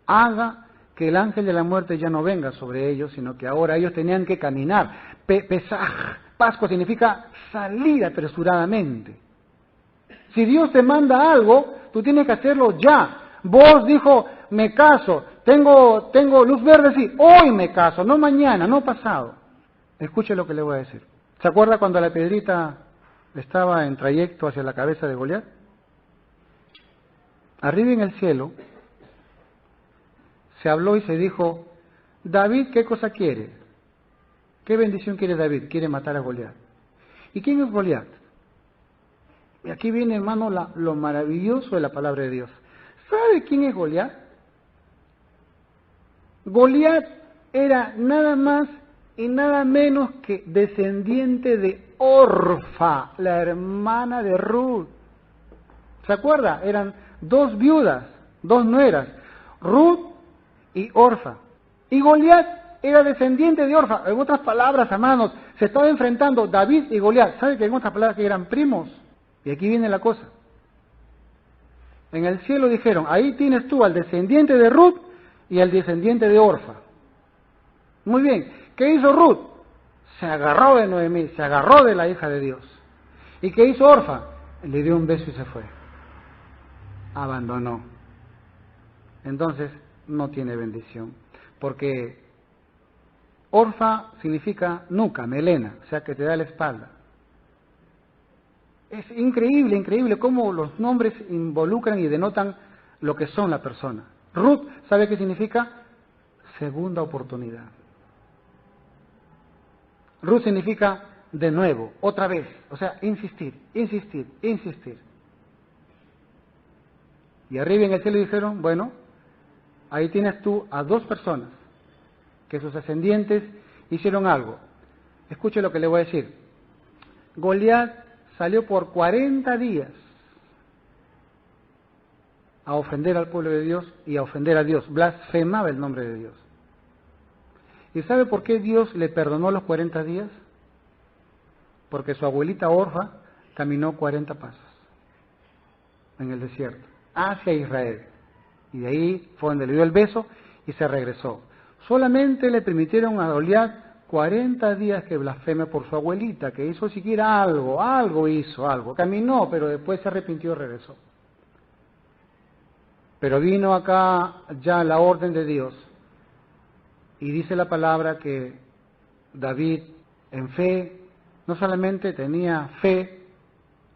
haga que el ángel de la muerte ya no venga sobre ellos, sino que ahora ellos tenían que caminar. Pesaj, Pascua significa salir apresuradamente. Si Dios te manda algo, tú tienes que hacerlo ya. Vos dijo, me caso, tengo luz verde, sí, hoy me caso, no mañana, no pasado. Escuche lo que le voy a decir. ¿Se acuerda cuando la piedrita estaba en trayecto hacia la cabeza de Goliat? Arriba en el cielo se habló y se dijo, David, ¿qué cosa quiere? ¿Qué bendición quiere David? Quiere matar a Goliat. ¿Y quién es Goliat? Y aquí viene, hermano, lo maravilloso de la palabra de Dios. ¿Sabe quién es Goliat? Goliat era nada más y nada menos que descendiente de Orfa, la hermana de Ruth. ¿Se acuerda? Eran dos viudas, dos nueras, Ruth y Orfa. Y Goliat era descendiente de Orfa. En otras palabras, hermanos, se estaba enfrentando David y Goliat. ¿Sabe que en otras palabras que eran primos? Y aquí viene la cosa. En el cielo dijeron, ahí tienes tú al descendiente de Ruth y al descendiente de Orfa. Muy bien, ¿qué hizo Ruth? Se agarró de Noemí, se agarró de la hija de Dios. ¿Y qué hizo Orfa? Le dio un beso y se fue. Abandonó. Entonces no tiene bendición. Porque Orfa significa nuca, melena, o sea que te da la espalda. Es increíble, increíble cómo los nombres involucran y denotan lo que son la persona. Ruth, ¿sabe qué significa? segunda oportunidad. Ruth significa de nuevo, otra vez, o sea, insistir, insistir, insistir. Y arriba en el cielo dijeron, bueno, ahí tienes tú a 2 personas que sus ascendientes hicieron algo. Escuche lo que le voy a decir. Goliat salió por 40 días a ofender al pueblo de Dios y a ofender a Dios. Blasfemaba el nombre de Dios. ¿Y sabe por qué Dios le perdonó los 40 días? Porque su abuelita Orfa caminó 40 pasos en el desierto, hacia Israel. Y de ahí fue donde le dio el beso y se regresó. Solamente le permitieron a Goliat 40 días que blasfeme por su abuelita, que hizo siquiera algo hizo, caminó, pero después se arrepintió y regresó. Pero vino acá ya la orden de Dios, y dice la palabra que David en fe, no solamente tenía fe,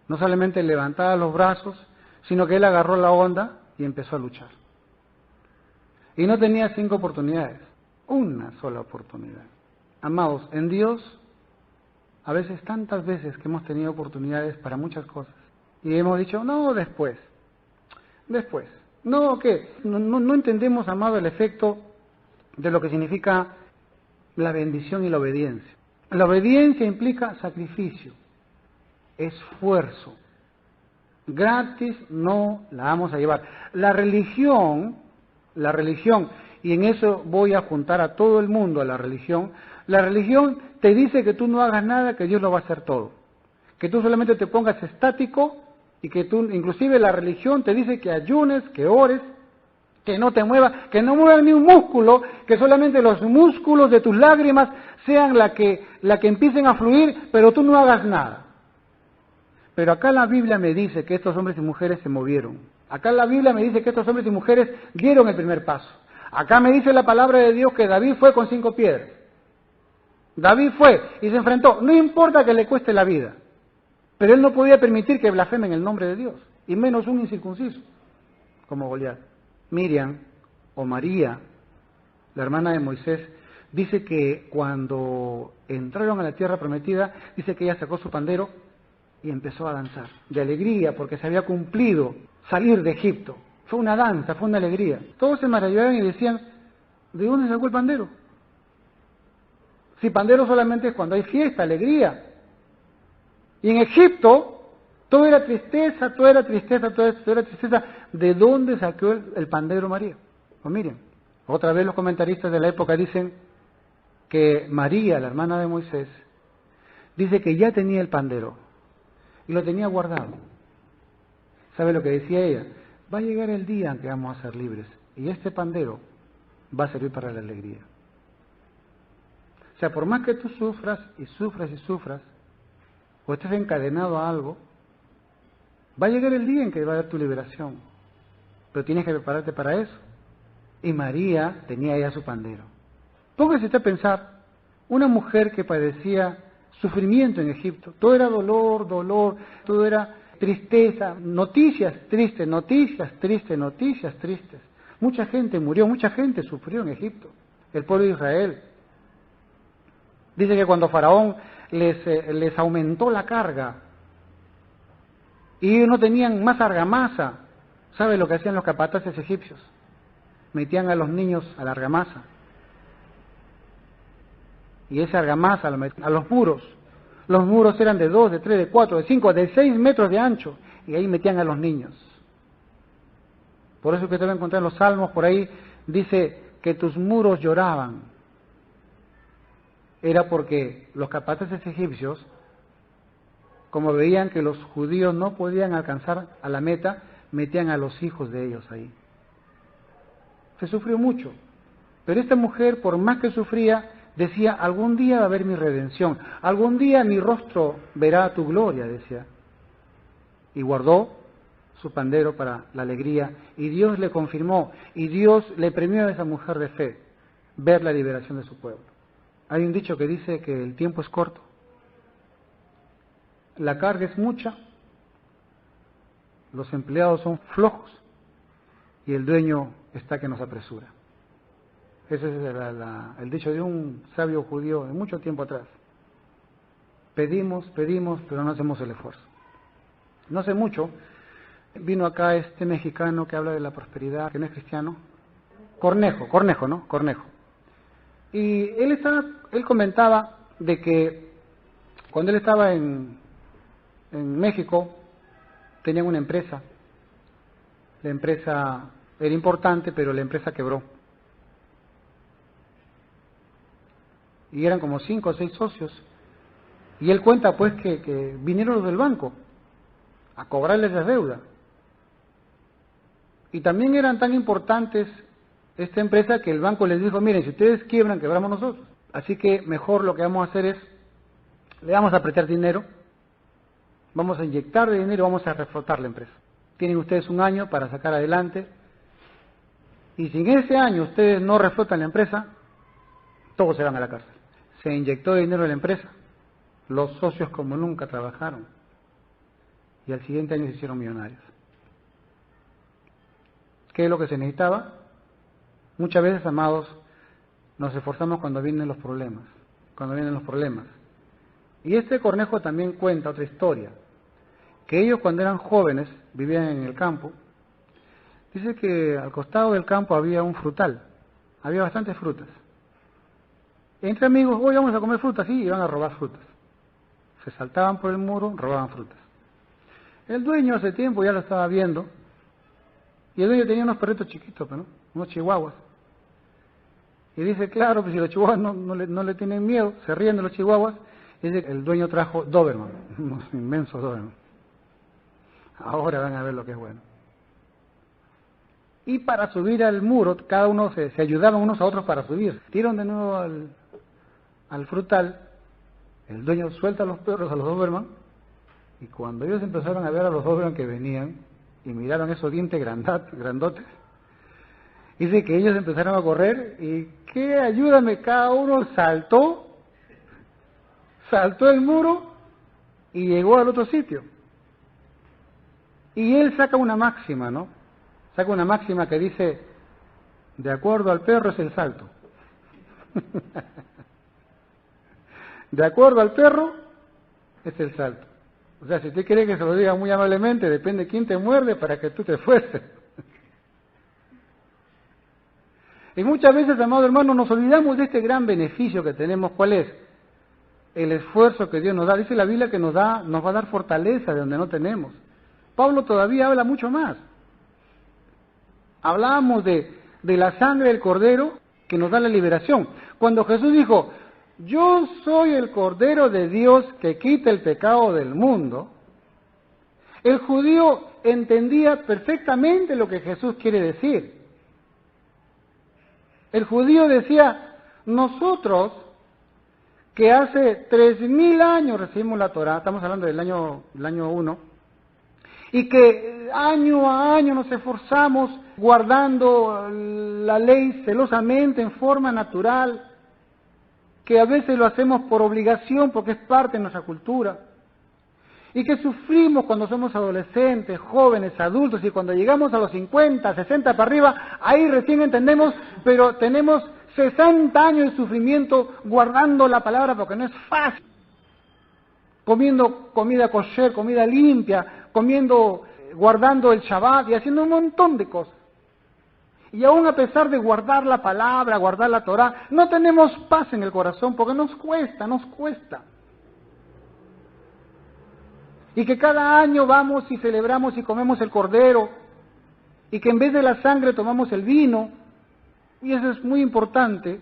no solamente levantaba los brazos, sino que él agarró la onda y empezó a luchar. Y no tenía 5 oportunidades, una sola oportunidad. Amados, en Dios, a veces, tantas veces que hemos tenido oportunidades para muchas cosas, y hemos dicho, no, después, no, ¿qué? No entendemos, amado, el efecto de lo que significa la bendición y la obediencia. La obediencia implica sacrificio, esfuerzo. Gratis no la vamos a llevar. La religión, y en eso voy a juntar a todo el mundo a la religión te dice que tú no hagas nada, que Dios lo va a hacer todo. Que tú solamente te pongas estático y que tú, inclusive la religión te dice que ayunes, que ores, que no te muevas, que no muevas ni un músculo, que solamente los músculos de tus lágrimas sean la que empiecen a fluir, pero tú no hagas nada. Pero acá la Biblia me dice que estos hombres y mujeres se movieron. Acá la Biblia me dice que estos hombres y mujeres dieron el primer paso. Acá me dice la palabra de Dios que David fue con 5 piedras. David fue y se enfrentó, no importa que le cueste la vida, pero él no podía permitir que blasfemen el nombre de Dios, y menos un incircunciso, como Goliat. Miriam, o María, la hermana de Moisés, dice que cuando entraron a la tierra prometida, dice que ella sacó su pandero y empezó a danzar, de alegría, porque se había cumplido salir de Egipto. Fue una danza, fue una alegría. Todos se maravillaban y decían, ¿de dónde sacó el pandero? Si pandero solamente es cuando hay fiesta, alegría. Y en Egipto, todo era tristeza. ¿De dónde sacó el pandero María? Pues miren, otra vez los comentaristas de la época dicen que María, la hermana de Moisés, dice que ya tenía el pandero y lo tenía guardado. ¿Sabe lo que decía ella? Va a llegar el día en que vamos a ser libres y este pandero va a servir para la alegría. O sea, por más que tú sufras, o estés encadenado a algo, va a llegar el día en que va a haber tu liberación. Pero tienes que prepararte para eso. Y María tenía ya su pandero. Póngase usted a pensar, una mujer que padecía sufrimiento en Egipto, todo era dolor, todo era tristeza, noticias tristes. Mucha gente murió, mucha gente sufrió en Egipto, el pueblo de Israel. Dice que cuando Faraón les aumentó la carga y ellos no tenían más argamasa, ¿sabe lo que hacían los capataces egipcios? Metían a los niños a la argamasa. Y esa argamasa lo metían a los muros. Los muros eran de 2, de 3, de 4, de 5, de 6 metros de ancho. Y ahí metían a los niños. Por eso que te voy a encontrar en los salmos, por ahí dice que tus muros lloraban. Era porque los capataces egipcios, como veían que los judíos no podían alcanzar a la meta, metían a los hijos de ellos ahí. Se sufrió mucho. Pero esta mujer, por más que sufría, decía, algún día va a haber mi redención, algún día mi rostro verá tu gloria, decía. Y guardó su pandero para la alegría, y Dios le confirmó, y Dios le premió a esa mujer de fe, ver la liberación de su pueblo. Hay un dicho que dice que el tiempo es corto, la carga es mucha, los empleados son flojos, y el dueño está que nos apresura. Ese es el dicho de un sabio judío de mucho tiempo atrás. Pedimos, pero no hacemos el esfuerzo. No hace mucho vino acá este mexicano que habla de la prosperidad, que no es cristiano. Cornejo, ¿no? Cornejo. Y él comentaba de que cuando él estaba en México, tenían una empresa. La empresa era importante, pero la empresa quebró. Y eran como 5 o 6 socios. Y él cuenta pues que vinieron los del banco a cobrarles la deuda. Y también eran tan importantes esta empresa que el banco les dijo, miren, si ustedes quiebran, quebramos nosotros. Así que mejor lo que vamos a hacer es, le vamos a prestar dinero, vamos a inyectar de dinero, vamos a reflotar la empresa. Tienen ustedes un año para sacar adelante, y si en ese año ustedes no reflotan la empresa, todos se van a la cárcel. Se inyectó dinero en la empresa, los socios como nunca trabajaron, y al siguiente año se hicieron millonarios. ¿Qué es lo que se necesitaba? Muchas veces, amados, nos esforzamos cuando vienen los problemas, Y este Cornejo también cuenta otra historia, que ellos cuando eran jóvenes, vivían en el campo. Dice que al costado del campo había un frutal, había bastantes frutas. Entre amigos, hoy vamos a comer frutas, sí, iban a robar frutas. Se saltaban por el muro, robaban frutas. El dueño hace tiempo ya lo estaba viendo, y el dueño tenía unos perritos chiquitos, ¿no? Unos chihuahuas. Y dice, claro, pues si los chihuahuas no le tienen miedo, se ríen de los chihuahuas, y dice que el dueño trajo Doberman, unos inmensos Doberman. Ahora van a ver lo que es bueno. Y para subir al muro, cada uno se ayudaban unos a otros para subir. Tiran de nuevo al frutal, el dueño suelta a los perros, a los Doberman, y cuando ellos empezaron a ver a los Doberman que venían, y miraron esos dientes grandotes, dice que ellos empezaron a correr, y ¿qué? Ayúdame, cada uno saltó el muro, y llegó al otro sitio. Y él saca una máxima, ¿no? Saca una máxima que dice, de acuerdo al perro es el salto. De acuerdo al perro es el salto. O sea, si usted quiere que se lo diga muy amablemente, depende de quién te muerde para que tú te esfuerces. Y muchas veces, amado hermano, nos olvidamos de este gran beneficio que tenemos. ¿Cuál es? El esfuerzo que Dios nos da. Dice la Biblia que nos va a dar fortaleza de donde no tenemos. Pablo todavía habla mucho más. Hablábamos de la sangre del Cordero que nos da la liberación. Cuando Jesús dijo, yo soy el Cordero de Dios que quita el pecado del mundo, el judío entendía perfectamente lo que Jesús quiere decir. El judío decía, nosotros que hace 3000 años recibimos la Torá, estamos hablando del año 1, y que año a año nos esforzamos guardando la ley celosamente en forma natural, que a veces lo hacemos por obligación porque es parte de nuestra cultura, y que sufrimos cuando somos adolescentes, jóvenes, adultos, y cuando llegamos a los 50, 60 para arriba, ahí recién entendemos, pero tenemos 60 años de sufrimiento guardando la palabra porque no es fácil. Comiendo comida kosher, comida limpia, guardando el Shabbat y haciendo un montón de cosas. Y aún a pesar de guardar la palabra, guardar la Torah, no tenemos paz en el corazón porque nos cuesta. Y que cada año vamos y celebramos y comemos el cordero, y que en vez de la sangre tomamos el vino, y eso es muy importante.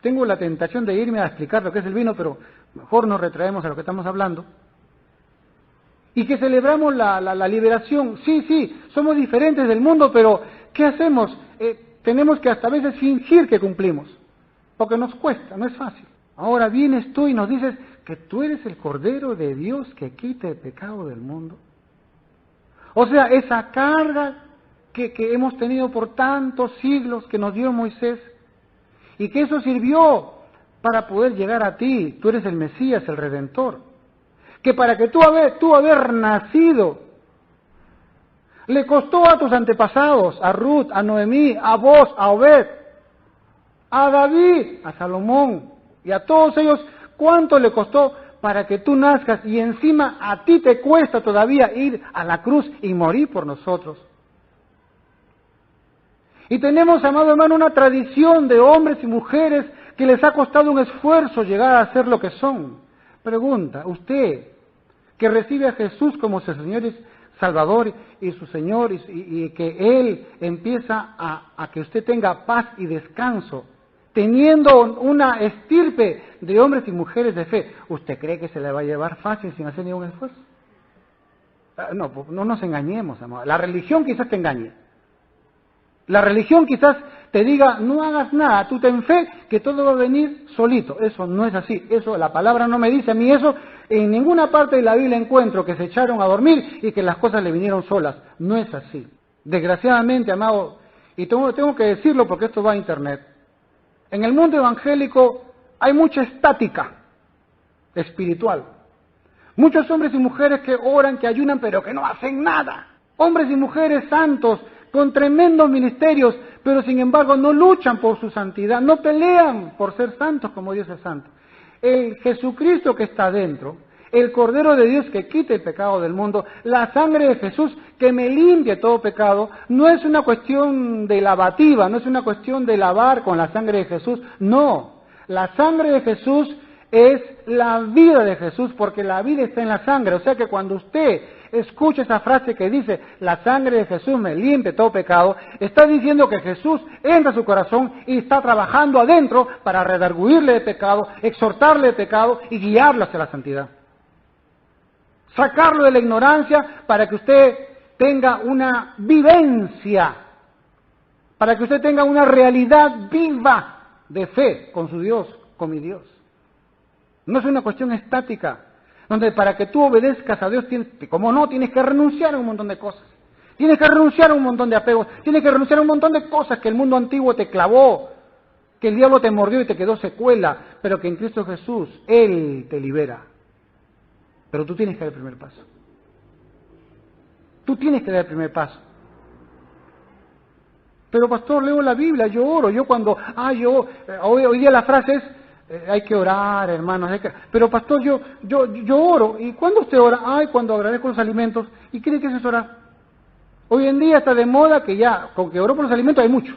Tengo la tentación de irme a explicar lo que es el vino, pero mejor nos retraemos a lo que estamos hablando. Y que celebramos la liberación. Sí, somos diferentes del mundo, pero ¿qué hacemos? Tenemos que hasta a veces fingir que cumplimos, porque nos cuesta, no es fácil. Ahora vienes tú y nos dices que tú eres el Cordero de Dios que quita el pecado del mundo. O sea, esa carga que hemos tenido por tantos siglos que nos dio Moisés, y que eso sirvió para poder llegar a ti. Tú eres el Mesías, el Redentor. Que para que tú haber nacido, Le costó a tus antepasados, a Ruth, a Noemí, a vos, a Obed, a David, a Salomón y a todos ellos. ¿Cuánto le costó para que tú nazcas y encima a ti te cuesta todavía ir a la cruz y morir por nosotros? Y tenemos, amado hermano, una tradición de hombres y mujeres que les ha costado un esfuerzo llegar a ser lo que son. Pregunta, usted que recibe a Jesús como su Señor y Salvador y su Señor y que Él empieza a que usted tenga paz y descanso, teniendo una estirpe de hombres y mujeres de fe, ¿usted cree que se le va a llevar fácil sin hacer ningún esfuerzo? No nos engañemos, amado. La religión quizás te engañe. La religión quizás te diga, no hagas nada, tú ten fe que todo va a venir solito. Eso no es así. Eso, la palabra no me dice a mí eso. En ninguna parte de la Biblia encuentro que se echaron a dormir y que las cosas le vinieron solas. No es así. Desgraciadamente, amado, y tengo que decirlo porque esto va a internet, en el mundo evangélico hay mucha estática espiritual. Muchos hombres y mujeres que oran, que ayunan, pero que no hacen nada. Hombres y mujeres santos, con tremendos ministerios, pero sin embargo no luchan por su santidad, no pelean por ser santos como Dios es santo. El Jesucristo que está dentro, el Cordero de Dios que quita el pecado del mundo, la sangre de Jesús que me limpia todo pecado, no es una cuestión de lavativa, no es una cuestión de lavar con la sangre de Jesús, no. La sangre de Jesús es la vida de Jesús, porque la vida está en la sangre. O sea que cuando usted escucha esa frase que dice, la sangre de Jesús me limpia todo pecado, está diciendo que Jesús entra a su corazón y está trabajando adentro para redarguirle de pecado, exhortarle de pecado y guiarlo hacia la santidad. Sacarlo de la ignorancia para que usted tenga una vivencia, para que usted tenga una realidad viva de fe con su Dios, con mi Dios. No es una cuestión estática, donde para que tú obedezcas a Dios, tienes que renunciar a un montón de cosas. Tienes que renunciar a un montón de apegos, tienes que renunciar a un montón de cosas que el mundo antiguo te clavó, que el diablo te mordió y te quedó secuela, pero que en Cristo Jesús, Él te libera. Pero tú tienes que dar el primer paso. Tú tienes que dar el primer paso. Pero pastor, leo la Biblia, yo oro, hoy día la frase es, hay que orar, hermanos, pero pastor, yo oro, ¿y cuándo usted ora? Cuando agradezco los alimentos, ¿y cree que eso es orar? Hoy en día está de moda que ya, con que oro por los alimentos hay mucho.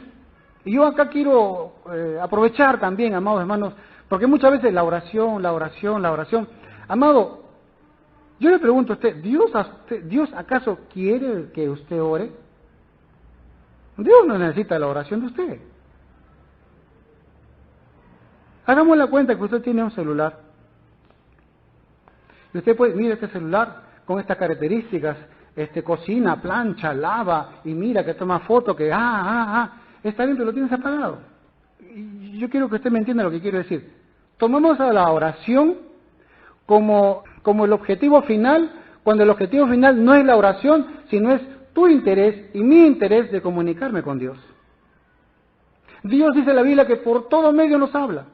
Y yo acá quiero aprovechar también, amados hermanos, porque muchas veces la oración, amado, yo le pregunto a usted, ¿Dios acaso quiere que usted ore? Dios no necesita la oración de usted. Hagamos la cuenta que usted tiene un celular. Y usted puede, mira este celular con estas características, cocina, plancha, lava, y mira que toma fotos, que está bien, pero lo tienes apagado. Y yo quiero que usted me entienda lo que quiero decir. Tomamos a la oración como el objetivo final, cuando el objetivo final no es la oración, sino es tu interés y mi interés de comunicarme con Dios. Dios dice en la Biblia que por todo medio nos habla.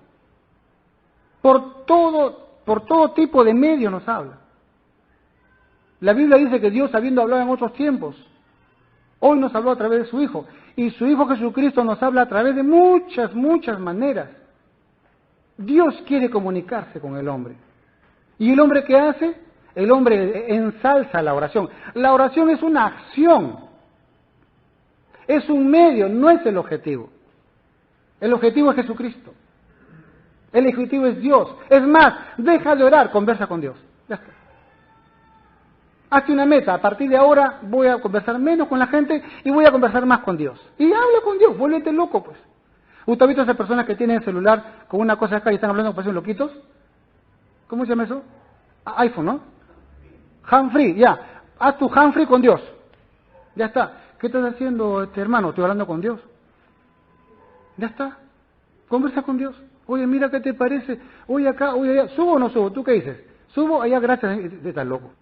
Por todo tipo de medio nos habla. La Biblia dice que Dios, habiendo hablado en otros tiempos, hoy nos habló a través de su Hijo. Y su Hijo Jesucristo nos habla a través de muchas maneras. Dios quiere comunicarse con el hombre. ¿Y el hombre qué hace? El hombre ensalza la oración. La oración es una acción. Es un medio, no es el objetivo. El objetivo es Jesucristo. El objetivo es Dios. Es más, deja de orar, conversa con Dios. Ya está. Hazte una meta. A partir de ahora voy a conversar menos con la gente y voy a conversar más con Dios. Y habla con Dios, vuélvete loco, pues. ¿Usted ha visto a esas personas que tienen el celular con una cosa acá y están hablando que parecen loquitos? ¿Cómo se llama eso? iPhone, ¿no? Handfree, ya. Haz tu handfree con Dios. Ya está. ¿Qué estás haciendo, hermano? Estoy hablando con Dios. Ya está. Conversa con Dios. Oye, mira qué te parece. Oye, acá, oye, allá. ¿Subo o no subo? ¿Tú qué dices? Subo, allá, gracias. Estás loco.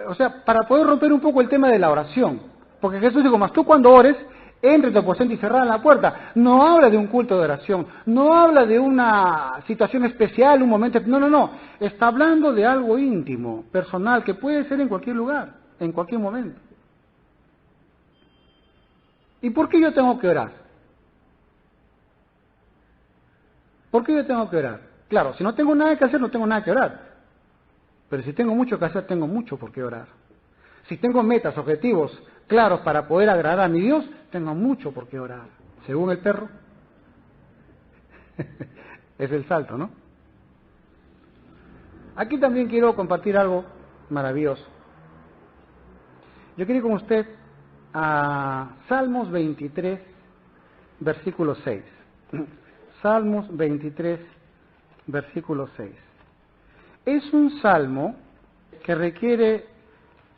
O sea, para poder romper un poco el tema de la oración. Porque Jesús dijo, más tú cuando ores, entre en tu aposento y cerrada la puerta. No habla de un culto de oración. No habla de una situación especial, un momento. No. Está hablando de algo íntimo, personal, que puede ser en cualquier lugar, en cualquier momento. ¿Y por qué yo tengo que orar? ¿Por qué yo tengo que orar? Claro, si no tengo nada que hacer, no tengo nada que orar. Pero si tengo mucho que hacer, tengo mucho por qué orar. Si tengo metas, objetivos claros para poder agradar a mi Dios, tengo mucho por qué orar. Según el perro, es el salto, ¿no? Aquí también quiero compartir algo maravilloso. Yo quiero ir con usted a Salmos 23, versículo 6. Salmos 23, versículo 6. Es un salmo que requiere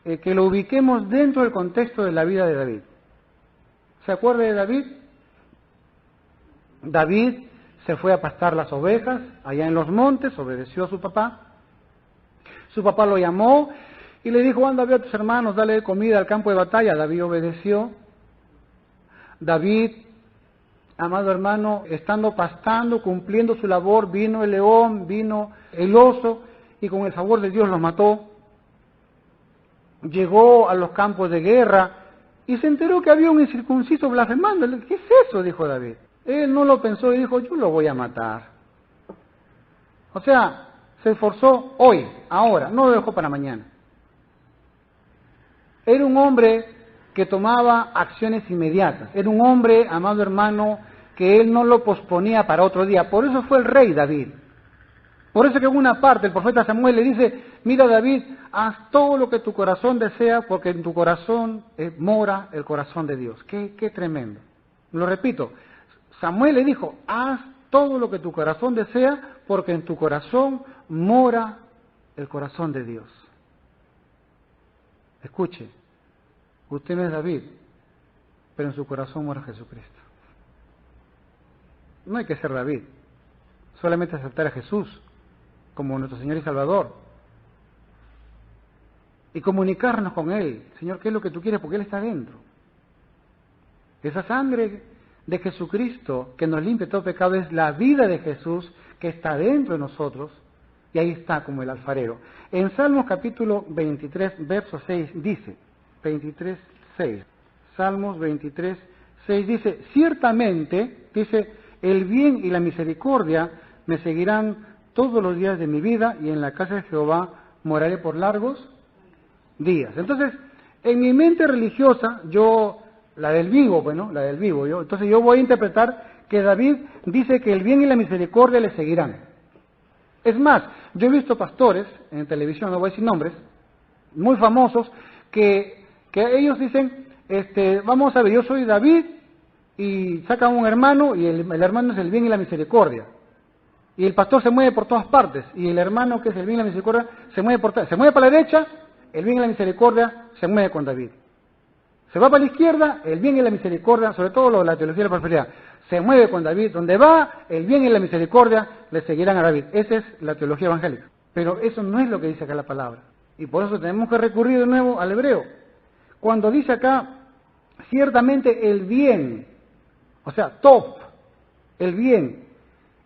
que lo ubiquemos dentro del contexto de la vida de David. ¿Se acuerda de David? David se fue a pastar las ovejas allá en los montes, obedeció a su papá. Su papá lo llamó y le dijo, anda, ve a tus hermanos, dale comida al campo de batalla. David obedeció. David, amado hermano, estando pastando, cumpliendo su labor, vino el león, vino el oso, y con el favor de Dios los mató. Llegó a los campos de guerra y se enteró que había un incircunciso blasfemando. ¿Qué es eso?, dijo David. Él no lo pensó y dijo, yo lo voy a matar. O sea, se esforzó hoy, ahora, no lo dejó para mañana. Era un hombre que tomaba acciones inmediatas. Era un hombre, amado hermano, que él no lo posponía para otro día. Por eso fue el rey David. Por eso que en una parte el profeta Samuel le dice, mira David, haz todo lo que tu corazón desea, porque en tu corazón mora el corazón de Dios. Qué tremendo. Lo repito, Samuel le dijo, haz todo lo que tu corazón desea, porque en tu corazón mora el corazón de Dios. Escuche, usted no es David, pero en su corazón mora Jesucristo. No hay que ser David, solamente aceptar a Jesús como nuestro Señor y Salvador y comunicarnos con Él. Señor, ¿qué es lo que tú quieres? Porque Él está dentro. Esa sangre de Jesucristo que nos limpia todo pecado es la vida de Jesús que está dentro de nosotros, y ahí está como el alfarero. En Salmos capítulo 23, verso 6 dice, 23, 6, Salmos 23, 6 dice, ciertamente, dice, el bien y la misericordia me seguirán todos los días de mi vida, y en la casa de Jehová moraré por largos días. Entonces, en mi mente religiosa, entonces yo voy a interpretar que David dice que el bien y la misericordia le seguirán. Es más, yo he visto pastores en televisión, no voy a decir nombres, muy famosos, que ellos dicen, vamos a ver, yo soy David, y sacan un hermano, y el hermano es el bien y la misericordia. Y el pastor se mueve por todas partes, y el hermano que es el bien y la misericordia se mueve se mueve para la derecha, el bien y la misericordia se mueve con David. Se va para la izquierda, el bien y la misericordia, sobre todo la teología de la prosperidad, se mueve con David. Donde va, el bien y la misericordia le seguirán a David. Esa es la teología evangélica. Pero eso no es lo que dice acá la palabra. Y por eso tenemos que recurrir de nuevo al hebreo. Cuando dice acá, ciertamente el bien, o sea, top, el bien,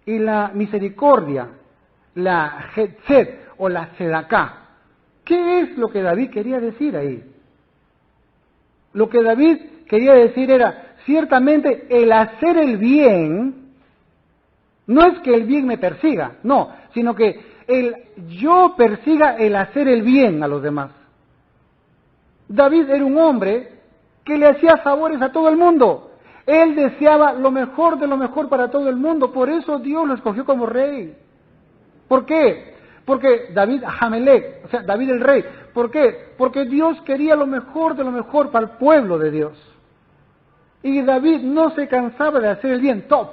y la misericordia, la hetzet o la sedaká. ¿Qué es lo que David quería decir ahí? Lo que David quería decir era, ciertamente el hacer el bien, no es que el bien me persiga, no, sino que yo persiga el hacer el bien a los demás. David era un hombre que le hacía favores a todo el mundo. Él deseaba lo mejor de lo mejor para todo el mundo, por eso Dios lo escogió como rey. ¿Por qué? Porque David Hamelech, o sea, David el rey. ¿Por qué? Porque Dios quería lo mejor de lo mejor para el pueblo de Dios. Y David no se cansaba de hacer el bien, top.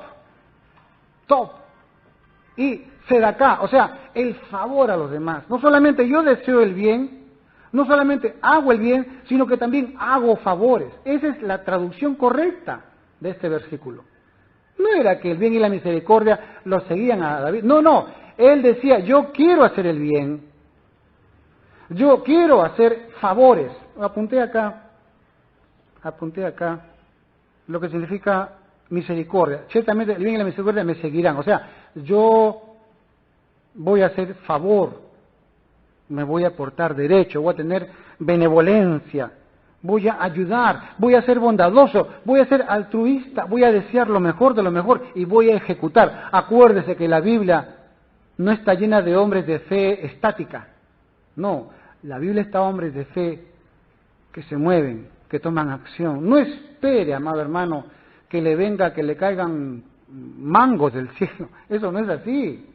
Y sedaká, o sea, el favor a los demás. No solamente yo deseo el bien, no solamente hago el bien, sino que también hago favores. Esa es la traducción correcta de este versículo. No era que el bien y la misericordia lo seguían a David. No. Él decía, yo quiero hacer el bien. Yo quiero hacer favores. Apunté acá lo que significa misericordia. Ciertamente el bien y la misericordia me seguirán. O sea, yo voy a hacer favor, me voy a portar derecho, voy a tener benevolencia, voy a ayudar, voy a ser bondadoso, voy a ser altruista, voy a desear lo mejor de lo mejor y voy a ejecutar. Acuérdese que la Biblia no está llena de hombres de fe estática. No, la Biblia está hombres de fe que se mueven, que toman acción. No espere, amado hermano, que le venga, que le caigan mangos del cielo. Eso no es así.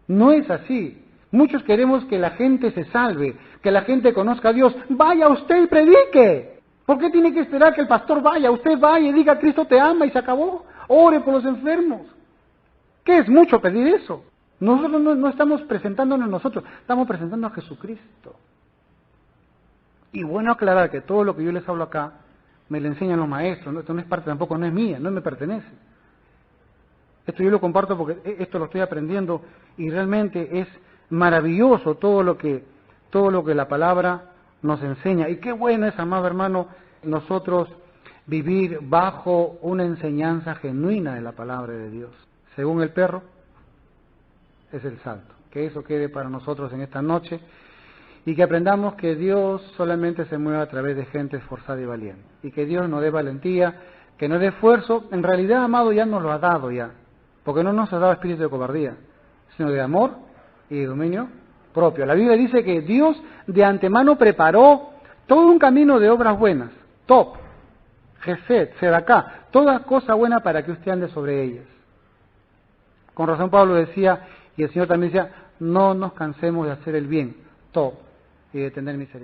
No es así. Muchos queremos que la gente se salve, que la gente conozca a Dios. Vaya usted y predique. ¿Por qué tiene que esperar que el pastor vaya? Usted vaya y diga, Cristo te ama y se acabó. Ore por los enfermos. ¿Qué es mucho pedir eso? Nosotros no estamos presentándonos nosotros, estamos presentando a Jesucristo. Y bueno aclarar que todo lo que yo les hablo acá, me lo enseñan los maestros, ¿no? Esto no es parte tampoco, no es mía, no me pertenece. Esto yo lo comparto porque esto lo estoy aprendiendo y realmente es maravilloso todo lo que la palabra nos enseña. Y qué bueno es, amado hermano, nosotros vivir bajo una enseñanza genuina de la palabra de Dios. Según el perro, es el salto. Que eso quede para nosotros en esta noche y que aprendamos que Dios solamente se mueve a través de gente esforzada y valiente. Y que Dios nos dé valentía, que nos dé esfuerzo. En realidad, amado, ya nos lo ha dado ya. Porque no nos ha dado espíritu de cobardía, sino de amor y de dominio propio. La Biblia dice que Dios de antemano preparó todo un camino de obras buenas, top, gesed, sedacá, toda cosa buena para que usted ande sobre ellas. Con razón Pablo decía, y el Señor también decía, no nos cansemos de hacer el bien, top, y de tener misericordia.